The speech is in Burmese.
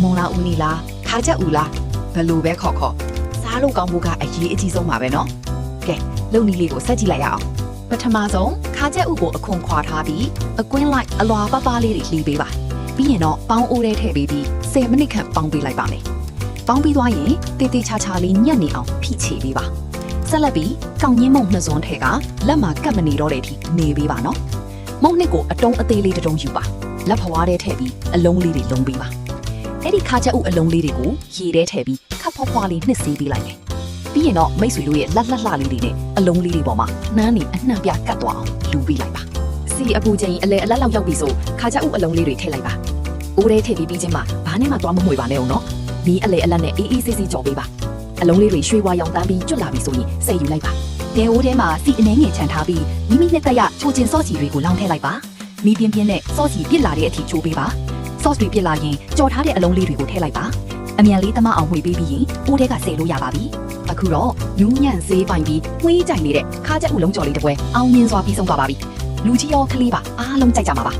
蒙拉乌尼拉，卡加乌拉，不路白考考，啥路讲不卡一一几种嘛呗喏。给，路尼里个设计来呀。不他妈种，卡加乌个空夸他比，滚来拉巴巴里里比吧。比人喏，帮乌来特别比，7 minute 看帮比来帮你。帮比多嘢，地地恰恰里年年အောင်ဖိချေပေးပါဆက်လက်ပြီးကောင်းရင်းမုံနှစ်စုံထဲကလက်မှာကပ်မနေတော့တဲ့အထိနေပေးပါနော်မုံနှစ်ကိုအတုံးအသေးလေးတုံးယူပါလက်ဖွားထဲထည့်ပြီးအလုံးလေးတွေလုံးပေးပါအဲ့ဒီခါချက်ဥအလုံးလေးတွေကိုရေထဲထည့်ပြီးခပ်ဖွားဖွားလေးနှစ်ဆေးပေးလိုက်မယ်ပြီးရင်တော့မိတ်ဆွေတို့ရဲ့လက်လှလှလေးတွေနဲ့အလုံးလေးတွေပေါ်မှာနှမ်းနေအနှံ့ပြကတ်သွားအောင်လူပေးလိုက်ပါစီအပူချိန်အလဲအလက်လောက်ရောက်ပြီဆိုခါချက်ဥအလုံးလေးတွေထည့်လိုက်ပါအိုးထဲထည့်ပြီးချင်းမှာဘာနဲ့မှသွားမမွေပါနဲ့အောင်နော်မီးအလဲအလက်နဲ့အေးအေးဆေးဆေးကြော်ပေးပါအလုံးလေးတွေရွှေဝါရောင်တန်းပြီးကျွတ်လာပြီဆိုရင်စိတ်ယူလိုက်ပါတဲအိုးထဲမှာစီအနှဲငယ်ချန်ထားပြီးမိမိနဲ့တက်ရချိုးချင်းဆော့ချီတွေကိုလောင်းထည့်လိုက်ပါမီးပြင်းပြင်းနဲ့ဆော့ချီပြစ်လာတဲ့အထိချိုးပေးပါဆော့ချ်တွေပြစ်လာရင်ကြော်ထားတဲ့အလုံးလေးတွေကိုထည့်လိုက်ပါအမြန်လေးသမအောင်ဝှေပေးပြီးရင်အိုးထဲကဆယ်လို့ရပါပြီအခုတော့ညူးညံ့ဆေးပိုင်ပြီးဝှေးကြိုင်နေတဲ့ခါချက်ဥလုံးကြော်လေးတစ်ပွဲအောင်မြင်စွာပြီးဆုံးသွားပါပြီလူကြီးရောကလေးပါအားလုံးကြိုက်ကြမှာပါ